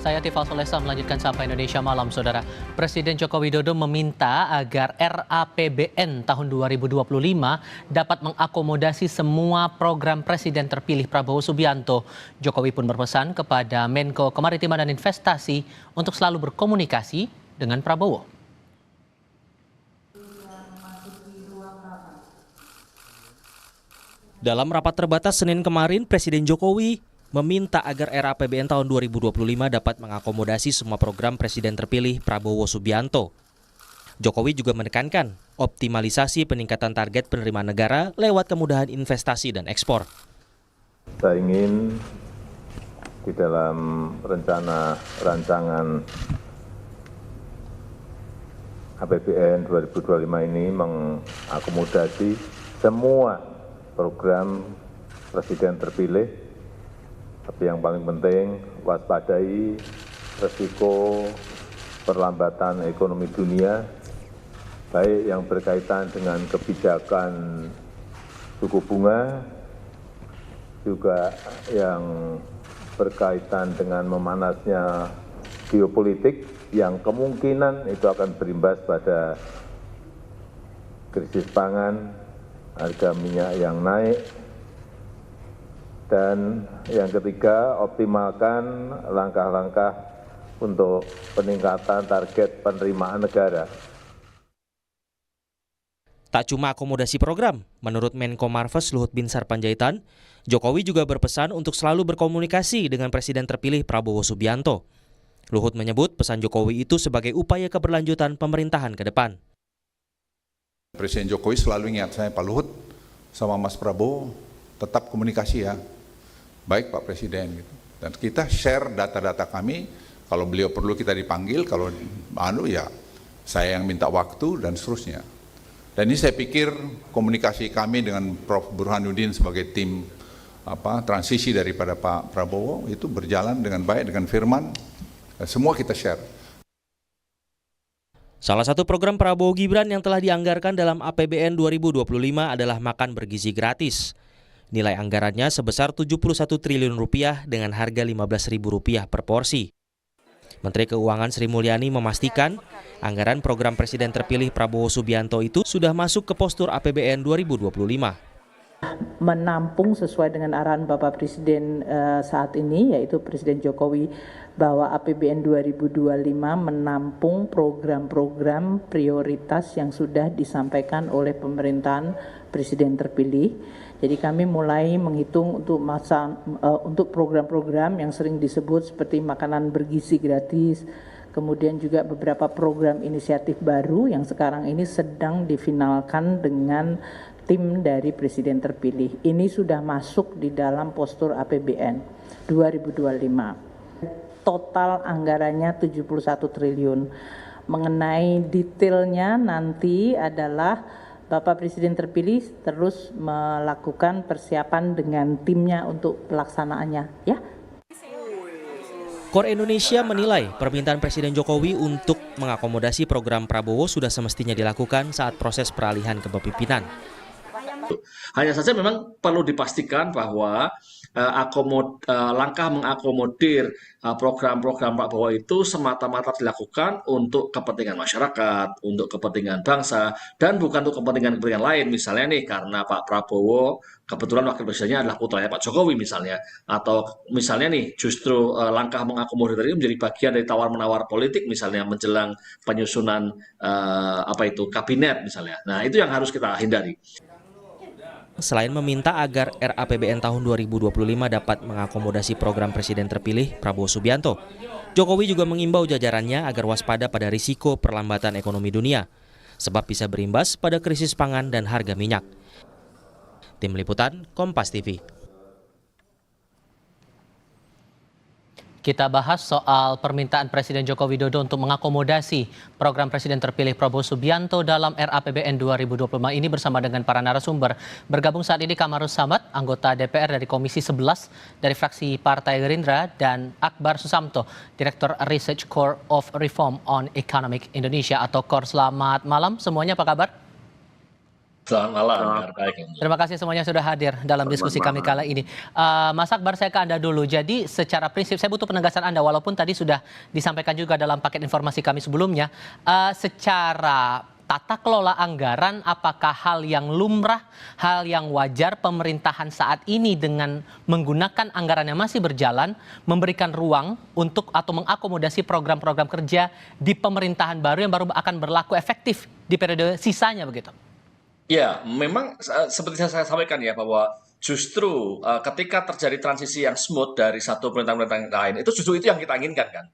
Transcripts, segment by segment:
Saya Tifal Solesa melanjutkan Sapa Indonesia Malam, Saudara. Presiden Joko Widodo meminta agar RAPBN tahun 2025 dapat mengakomodasi semua program Presiden terpilih Prabowo Subianto. Jokowi pun berpesan kepada Menko Kemaritiman dan Investasi untuk selalu berkomunikasi dengan Prabowo. Dalam rapat terbatas Senin kemarin, Presiden Jokowi meminta agar RAPBN tahun 2025 dapat mengakomodasi semua program Presiden terpilih Prabowo Subianto. Jokowi juga menekankan optimalisasi peningkatan target penerimaan negara lewat kemudahan investasi dan ekspor. Saya ingin di dalam rencana rancangan APBN 2025 ini mengakomodasi semua program Presiden terpilih. Tapi yang paling penting, waspadai resiko perlambatan ekonomi dunia, baik yang berkaitan dengan kebijakan suku bunga, juga yang berkaitan dengan memanasnya geopolitik, yang kemungkinan itu akan berimbas pada krisis pangan, harga minyak yang naik. Dan yang ketiga, optimalkan langkah-langkah untuk peningkatan target penerimaan negara. Tak cuma akomodasi program, menurut Menko Marves Luhut Binsar Panjaitan, Jokowi juga berpesan untuk selalu berkomunikasi dengan Presiden terpilih Prabowo Subianto. Luhut menyebut pesan Jokowi itu sebagai upaya keberlanjutan pemerintahan ke depan. Presiden Jokowi selalu ingat saya, Pak Luhut sama Mas Prabowo tetap komunikasi ya. Baik Pak Presiden, gitu. Dan kita share data-data kami, kalau beliau perlu kita dipanggil, kalau ya saya yang minta waktu dan seterusnya. Dan ini saya pikir komunikasi kami dengan Prof. Burhanuddin sebagai tim transisi daripada Pak Prabowo itu berjalan dengan baik, dengan firman, semua kita share. Salah satu program Prabowo Gibran yang telah dianggarkan dalam APBN 2025 adalah makan bergizi gratis. Nilai anggarannya sebesar 71 triliun rupiah dengan harga Rp15.000 per porsi. Menteri Keuangan Sri Mulyani memastikan anggaran program Presiden terpilih Prabowo Subianto itu sudah masuk ke postur APBN 2025. Menampung sesuai dengan arahan Bapak Presiden saat ini, yaitu Presiden Jokowi, bahwa APBN 2025 menampung program-program prioritas yang sudah disampaikan oleh pemerintahan Presiden terpilih. Jadi kami mulai menghitung untuk program-program yang sering disebut seperti makanan bergizi gratis, kemudian juga beberapa program inisiatif baru yang sekarang ini sedang difinalkan dengan tim dari Presiden terpilih. Ini sudah masuk di dalam postur APBN 2025. Total anggarannya 71 triliun. Mengenai detailnya nanti adalah Bapak Presiden terpilih terus melakukan persiapan dengan timnya untuk pelaksanaannya, ya. KOR Indonesia menilai permintaan Presiden Jokowi untuk mengakomodasi program Prabowo sudah semestinya dilakukan saat proses peralihan kepemimpinan. Hanya saja memang perlu dipastikan bahwa langkah mengakomodir program-program Pak Prabowo itu semata-mata dilakukan untuk kepentingan masyarakat, untuk kepentingan bangsa, dan bukan untuk kepentingan-kepentingan lain. Misalnya nih, karena Pak Prabowo kebetulan wakil presidennya adalah putranya Pak Jokowi misalnya, atau misalnya nih justru langkah mengakomodir ini menjadi bagian dari tawar-menawar politik misalnya menjelang penyusunan kabinet misalnya. Nah, itu yang harus kita hindari. Selain meminta agar RAPBN tahun 2025 dapat mengakomodasi program Presiden terpilih Prabowo Subianto, Jokowi juga mengimbau jajarannya agar waspada pada risiko perlambatan ekonomi dunia, sebab bisa berimbas pada krisis pangan dan harga minyak. Tim Liputan, Kompas TV. Kita bahas soal permintaan Presiden Joko Widodo untuk mengakomodasi program Presiden terpilih Prabowo Subianto dalam RAPBN 2025 ini bersama dengan para narasumber. Bergabung saat ini Kamarus Samad, anggota DPR dari Komisi 11 dari fraksi Partai Gerindra, dan Akbar Susamto, Direktur Research Corps of Reform on Economic Indonesia atau KOR. Selamat malam semuanya, apa kabar? Selamat malam, baik. Terima kasih semuanya sudah hadir dalam diskusi kami kala ini. Mas Akbar, saya ke Anda dulu. Jadi secara prinsip saya butuh penegasan Anda, walaupun tadi sudah disampaikan juga dalam paket informasi kami sebelumnya. Secara tata kelola anggaran, apakah hal yang lumrah, hal yang wajar pemerintahan saat ini dengan menggunakan anggaran yang masih berjalan, memberikan ruang untuk atau mengakomodasi program-program kerja di pemerintahan baru yang baru akan berlaku efektif di periode sisanya begitu? Ya, memang seperti saya sampaikan ya bahwa justru ketika terjadi transisi yang smooth dari satu pemerintahan yang lain, itu justru itu yang kita inginkan kan.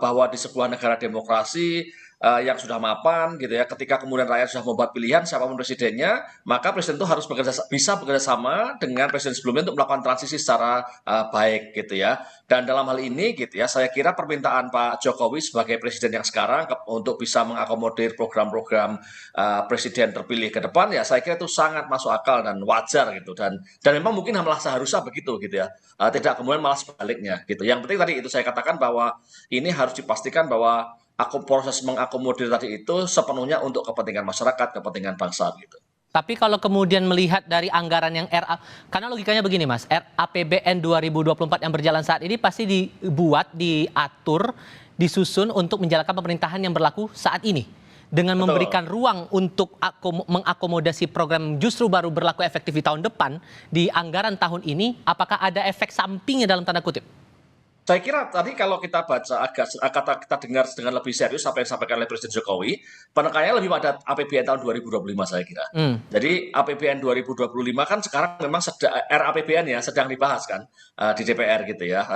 Bahwa di sebuah negara demokrasi yang sudah mapan gitu ya, ketika kemudian rakyat sudah membuat pilihan siapapun presidennya, maka presiden itu harus bisa bekerja sama dengan presiden sebelumnya untuk melakukan transisi secara baik gitu ya. Dan dalam hal ini gitu ya, saya kira permintaan Pak Jokowi sebagai presiden yang sekarang untuk bisa mengakomodir program-program presiden terpilih ke depan, ya saya kira itu sangat masuk akal dan wajar gitu, dan memang mungkin malah seharusnya begitu gitu ya. Tidak kemudian malah sebaliknya gitu. Yang penting tadi itu saya katakan bahwa ini harus dipastikan bahwa proses mengakomodir tadi itu sepenuhnya untuk kepentingan masyarakat, kepentingan bangsa gitu. Tapi kalau kemudian melihat dari anggaran yang karena logikanya begini Mas, RAPBN 2024 yang berjalan saat ini pasti dibuat, diatur, disusun untuk menjalankan pemerintahan yang berlaku saat ini. Dengan memberikan ruang untuk mengakomodasi program justru baru berlaku efektif di tahun depan, di anggaran tahun ini, apakah ada efek sampingnya dalam tanda kutip? Saya kira tadi kalau kita baca kita dengar dengan lebih serius apa yang disampaikan oleh Presiden Jokowi, penekanannya lebih pada APBN tahun 2025 saya kira. Jadi APBN 2025 kan sekarang memang RAPBN ya sedang dibahas kan di DPR gitu ya,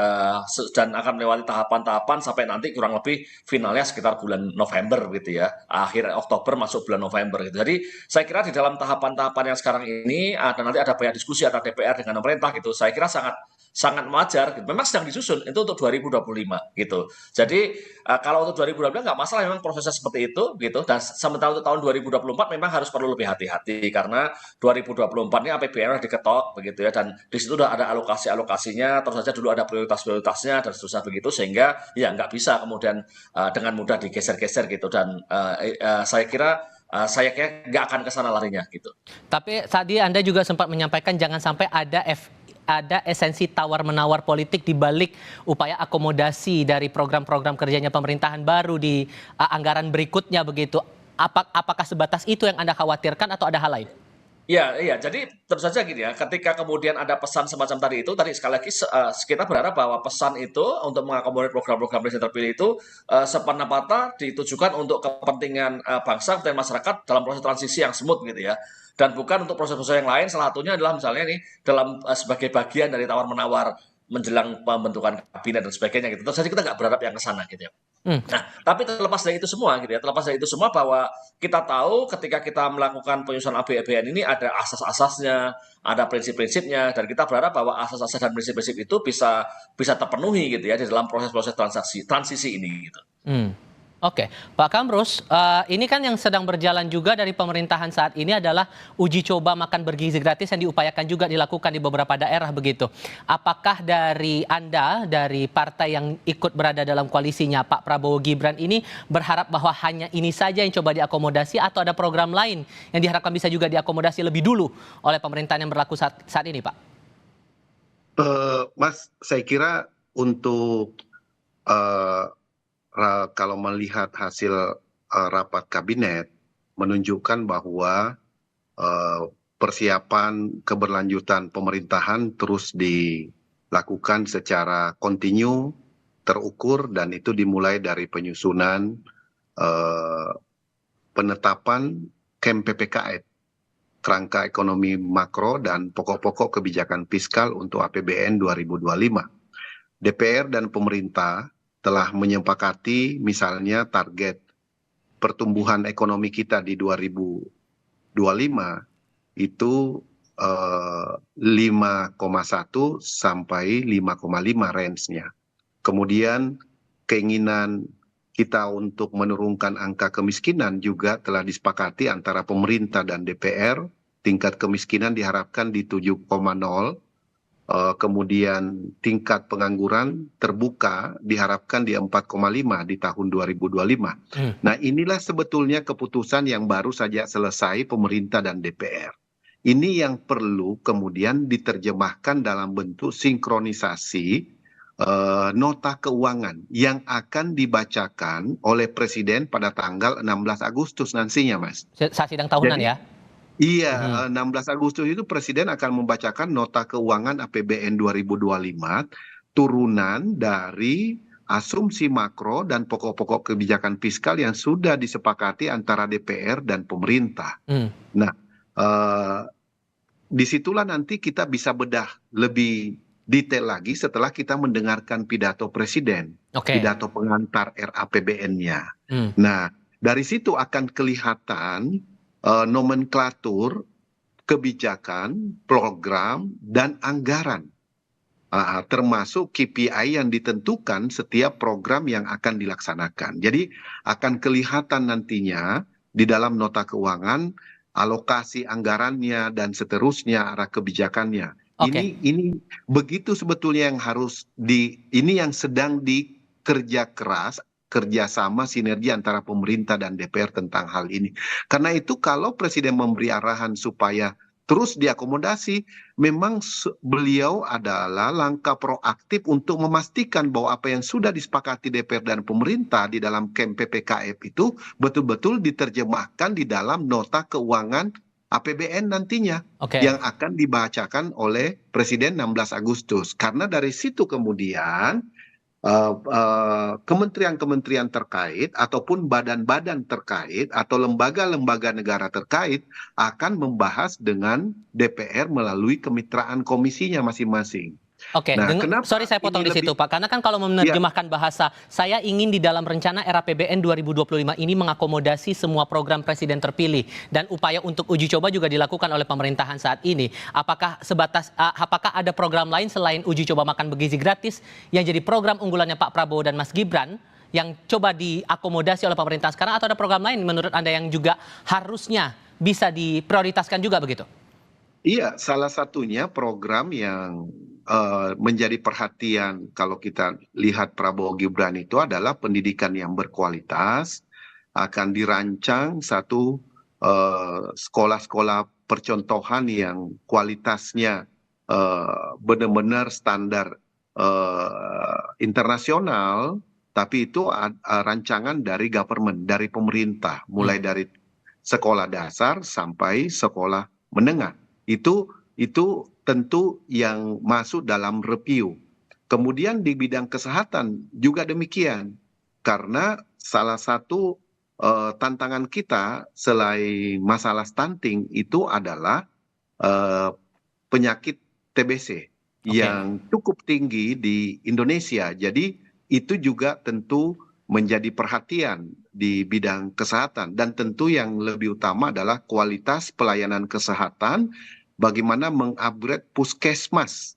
dan akan melewati tahapan-tahapan sampai nanti kurang lebih finalnya sekitar bulan November gitu ya, akhir Oktober masuk bulan November gitu. Jadi saya kira di dalam tahapan-tahapan yang sekarang ini nanti ada banyak diskusi antara DPR dengan pemerintah gitu. Saya kira sangat wajar gitu. Memang sedang disusun itu untuk 2025 gitu. Jadi kalau untuk 2025 nggak masalah, memang prosesnya seperti itu gitu. Dan sementara untuk tahun 2024 memang harus perlu lebih hati-hati karena 2024 ini APBN sudah diketok begitu ya, dan di situ sudah ada alokasinya, terus saja dulu ada prioritasnya dan seterusnya begitu, sehingga ya nggak bisa kemudian dengan mudah digeser-geser gitu. Dan saya kira nggak akan ke sana larinya gitu. Tapi tadi Anda juga sempat menyampaikan jangan sampai ada esensi tawar-menawar politik di balik upaya akomodasi dari program-program kerjanya pemerintahan baru di anggaran berikutnya begitu. Apakah sebatas itu yang Anda khawatirkan atau ada hal lain? Iya, jadi tentu saja gini ya, ketika kemudian ada pesan semacam tadi sekali lagi kita berharap bahwa pesan itu untuk mengakomodir program-program presiden terpilih itu sepenuhnya ditujukan untuk kepentingan bangsa dan masyarakat dalam proses transisi yang smooth gitu ya. Dan bukan untuk proses-proses yang lain, salah satunya adalah misalnya ini dalam sebagai bagian dari tawar-menawar menjelang pembentukan kabinet dan sebagainya gitu. Tentu saja kita nggak berharap yang ke sana gitu ya. Nah, tapi terlepas dari itu semua gitu ya, bahwa kita tahu ketika kita melakukan penyusunan APBN ini ada asas-asasnya, ada prinsip-prinsipnya, dan kita berharap bahwa asas-asas dan prinsip-prinsip itu bisa terpenuhi gitu ya di dalam proses-proses transisi ini gitu. Oke, Pak Kamrus, ini kan yang sedang berjalan juga dari pemerintahan saat ini adalah uji coba makan bergizi gratis yang diupayakan juga dilakukan di beberapa daerah begitu. Apakah dari Anda, dari partai yang ikut berada dalam koalisinya Pak Prabowo Gibran ini berharap bahwa hanya ini saja yang coba diakomodasi atau ada program lain yang diharapkan bisa juga diakomodasi lebih dulu oleh pemerintahan yang berlaku saat ini, Pak? Mas, saya kira untuk kalau melihat hasil rapat kabinet menunjukkan bahwa persiapan keberlanjutan pemerintahan terus dilakukan secara kontinu, terukur, dan itu dimulai dari penyusunan penetapan KEM PPKN, kerangka ekonomi makro dan pokok-pokok kebijakan fiskal untuk APBN 2025. DPR dan pemerintah telah menyepakati misalnya target pertumbuhan ekonomi kita di 2025 itu 5,1 sampai 5,5 range-nya. Kemudian keinginan kita untuk menurunkan angka kemiskinan juga telah disepakati antara pemerintah dan DPR. Tingkat kemiskinan diharapkan di 7,0 kemudian tingkat pengangguran terbuka diharapkan di 4,5 di tahun 2025. Nah, inilah sebetulnya keputusan yang baru saja selesai pemerintah dan DPR. Ini yang perlu kemudian diterjemahkan dalam bentuk sinkronisasi nota keuangan yang akan dibacakan oleh Presiden pada tanggal 16 Agustus nantinya, Mas. Saat sidang tahunan ya? Iya, 16 Agustus itu Presiden akan membacakan nota keuangan APBN 2025 turunan dari asumsi makro dan pokok-pokok kebijakan fiskal yang sudah disepakati antara DPR dan pemerintah. Nah, disitulah nanti kita bisa bedah lebih detail lagi setelah kita mendengarkan pidato Presiden, pidato pengantar RAPBN-nya. Nah, dari situ akan kelihatan nomenklatur kebijakan, program, dan anggaran, termasuk KPI yang ditentukan setiap program yang akan dilaksanakan. Jadi akan kelihatan nantinya di dalam nota keuangan alokasi anggarannya dan seterusnya arah kebijakannya. Ini begitu sebetulnya yang harus ini yang sedang dikerja keras, kerjasama sinergi antara pemerintah dan DPR tentang hal ini. Karena itu kalau Presiden memberi arahan supaya terus diakomodasi, memang beliau adalah langkah proaktif untuk memastikan bahwa apa yang sudah disepakati DPR dan pemerintah di dalam KEM PPKF itu betul-betul diterjemahkan di dalam nota keuangan APBN nantinya yang akan dibacakan oleh Presiden 16 Agustus. Karena dari situ kemudian kementerian-kementerian terkait ataupun badan-badan terkait atau lembaga-lembaga negara terkait akan membahas dengan DPR melalui kemitraan komisinya masing-masing. Sorry saya potong di situ Pak, karena kan kalau menerjemahkan bahasa, saya ingin di dalam rencana RAPBN 2025 ini mengakomodasi semua program Presiden terpilih dan upaya untuk uji coba juga dilakukan oleh pemerintahan saat ini. Apakah ada program lain selain uji coba makan bergizi gratis yang jadi program unggulannya Pak Prabowo dan Mas Gibran yang coba diakomodasi oleh pemerintah sekarang, atau ada program lain menurut Anda yang juga harusnya bisa diprioritaskan juga begitu? Iya, salah satunya program yang menjadi perhatian kalau kita lihat Prabowo Gibran itu adalah pendidikan yang berkualitas. Akan dirancang satu sekolah-sekolah percontohan yang kualitasnya benar-benar standar internasional, tapi itu rancangan dari government, dari pemerintah, mulai dari sekolah dasar sampai sekolah menengah. Itu tentu yang masuk dalam review. Kemudian di bidang kesehatan juga demikian. Karena salah satu tantangan kita selain masalah stunting itu adalah penyakit TBC yang cukup tinggi di Indonesia. Jadi itu juga tentu menjadi perhatian di bidang kesehatan. Dan tentu yang lebih utama adalah kualitas pelayanan kesehatan, bagaimana mengupgrade puskesmas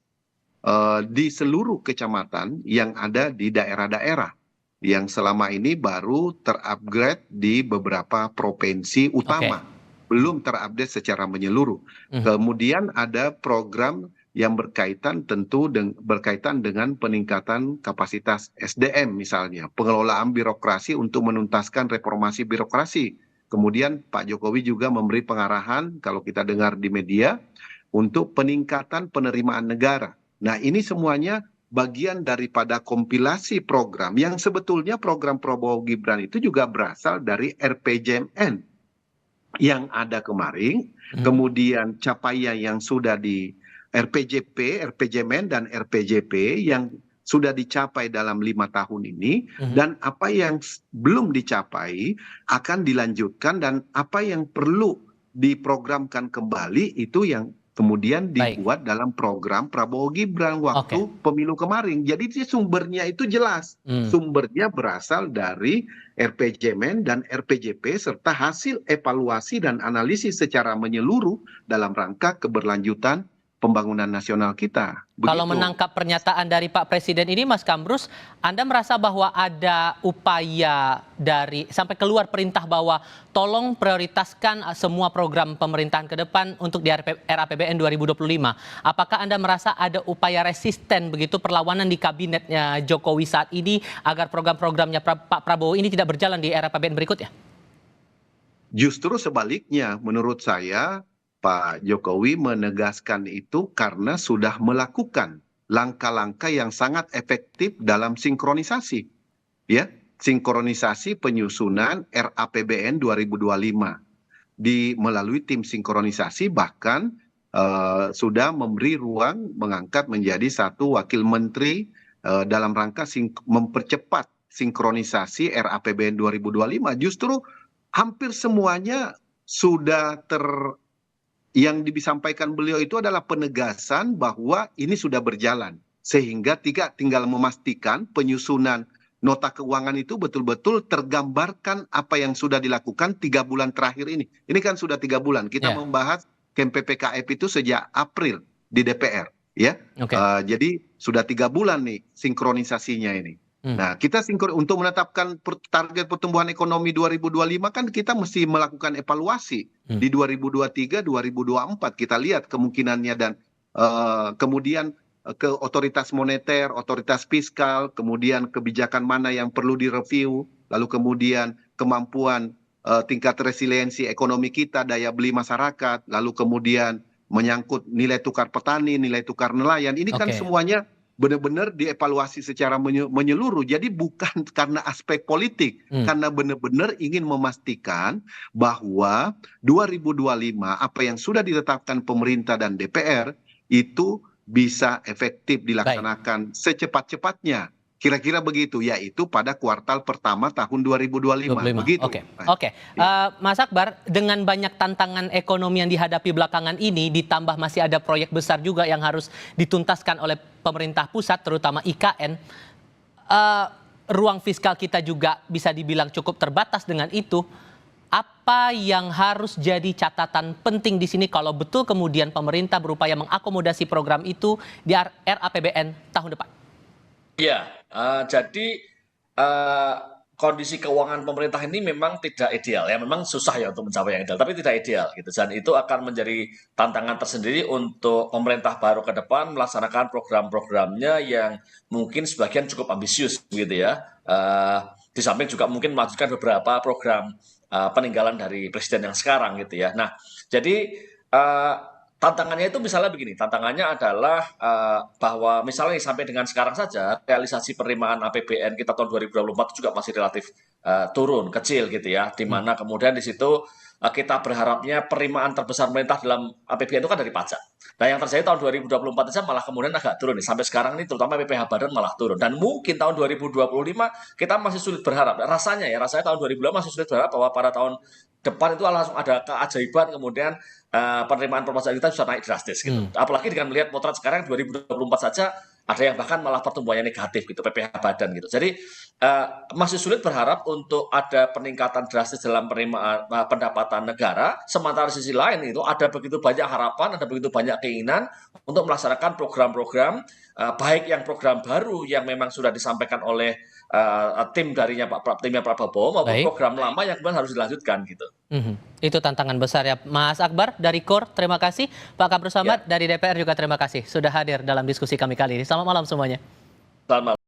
di seluruh kecamatan yang ada di daerah-daerah yang selama ini baru terupgrade di beberapa provinsi utama, belum terupdate secara menyeluruh. Kemudian ada program yang berkaitan dengan peningkatan kapasitas SDM, misalnya pengelolaan birokrasi untuk menuntaskan reformasi birokrasi. Kemudian Pak Jokowi juga memberi pengarahan, kalau kita dengar di media, untuk peningkatan penerimaan negara. Nah, ini semuanya bagian daripada kompilasi program yang sebetulnya program Prabowo Gibran itu juga berasal dari RPJMN yang ada kemarin, kemudian capaian yang sudah di RPJP, RPJMN dan RPJP yang sudah dicapai dalam 5 tahun ini, dan apa yang belum dicapai akan dilanjutkan, dan apa yang perlu diprogramkan kembali itu yang kemudian dibuat dalam program Prabowo Gibran waktu pemilu kemarin. Jadi sumbernya itu jelas. Sumbernya berasal dari RPJMN dan RPJP serta hasil evaluasi dan analisis secara menyeluruh dalam rangka keberlanjutan pembangunan nasional kita. Kalau Begitu. menangkap pernyataan dari Pak Presiden ini, Mas Kambrus, Anda merasa bahwa ada upaya dari sampai keluar perintah bahwa tolong prioritaskan semua program pemerintahan ke depan untuk di RAPBN 2025. Apakah Anda merasa ada upaya resisten begitu perlawanan di kabinetnya Jokowi saat ini agar program-programnya Pak Prabowo ini tidak berjalan di RAPBN berikutnya? Justru sebaliknya, menurut saya Pak Jokowi menegaskan itu karena sudah melakukan langkah-langkah yang sangat efektif dalam sinkronisasi, ya, sinkronisasi penyusunan RAPBN 2025 melalui tim sinkronisasi, bahkan sudah memberi ruang mengangkat menjadi satu wakil menteri dalam rangka mempercepat sinkronisasi RAPBN 2025. Justru hampir semuanya sudah yang disampaikan beliau itu adalah penegasan bahwa ini sudah berjalan. Sehingga tinggal memastikan penyusunan nota keuangan itu betul-betul tergambarkan apa yang sudah dilakukan 3 bulan terakhir ini. Ini kan sudah 3 bulan. Kita membahas KMPPKF itu sejak April di DPR. Ya, jadi sudah 3 bulan nih sinkronisasinya ini. Nah, kita untuk menetapkan target pertumbuhan ekonomi 2025 kan kita mesti melakukan evaluasi di 2023, 2024. Kita lihat kemungkinannya dan kemudian ke otoritas moneter, otoritas fiskal, kemudian kebijakan mana yang perlu direview, lalu kemudian kemampuan tingkat resiliensi ekonomi kita, daya beli masyarakat, lalu kemudian menyangkut nilai tukar petani, nilai tukar nelayan. Ini kan semuanya benar-benar dievaluasi secara menyeluruh. Jadi bukan karena aspek politik, karena benar-benar ingin memastikan bahwa 2025 apa yang sudah ditetapkan pemerintah dan DPR itu bisa efektif dilaksanakan secepat-cepatnya. Kira-kira begitu, yaitu pada kuartal pertama tahun 2025. Begitu. Oke. Mas Akbar, dengan banyak tantangan ekonomi yang dihadapi belakangan ini, ditambah masih ada proyek besar juga yang harus dituntaskan oleh pemerintah pusat, terutama IKN, ruang fiskal kita juga bisa dibilang cukup terbatas dengan itu. Apa yang harus jadi catatan penting di sini kalau betul kemudian pemerintah berupaya mengakomodasi program itu di RAPBN tahun depan? Ya, jadi kondisi keuangan pemerintah ini memang tidak ideal ya, memang susah ya untuk mencapai yang ideal, tapi tidak ideal gitu. Dan itu akan menjadi tantangan tersendiri untuk pemerintah baru ke depan melaksanakan program-programnya yang mungkin sebagian cukup ambisius gitu ya. Di samping juga mungkin melanjutkan beberapa program peninggalan dari presiden yang sekarang gitu ya. Nah, jadi tantangannya itu misalnya begini, tantangannya adalah bahwa misalnya sampai dengan sekarang saja realisasi penerimaan APBN kita tahun 2024 juga masih relatif turun, kecil gitu ya, di mana kemudian di situ kita berharapnya penerimaan terbesar pemerintah dalam APBN itu kan dari pajak. Nah, yang terjadi tahun 2024 saja malah kemudian agak turun nih, sampai sekarang ini terutama PPh Badan malah turun. Dan mungkin tahun 2025 kita masih sulit berharap, rasanya tahun 2025 masih sulit berharap bahwa pada tahun depan itu langsung ada keajaiban kemudian penerimaan perpajakan kita bisa naik drastis gitu. Apalagi dengan melihat potret sekarang 2024 saja ada yang bahkan malah pertumbuhannya negatif gitu, PPh Badan gitu. Jadi masih sulit berharap untuk ada peningkatan drastis dalam penerimaan pendapatan negara. Sementara di sisi lain itu ada begitu banyak harapan, ada begitu banyak keinginan untuk melaksanakan program-program baik yang program baru yang memang sudah disampaikan oleh timnya Pak Prabowo maupun program lama yang kemudian harus dilanjutkan gitu. Itu tantangan besar ya, Mas Akbar dari KOR. Terima kasih, Pak Kambrus Samad dari DPR juga terima kasih sudah hadir dalam diskusi kami kali ini. Selamat malam semuanya. Selamat malam.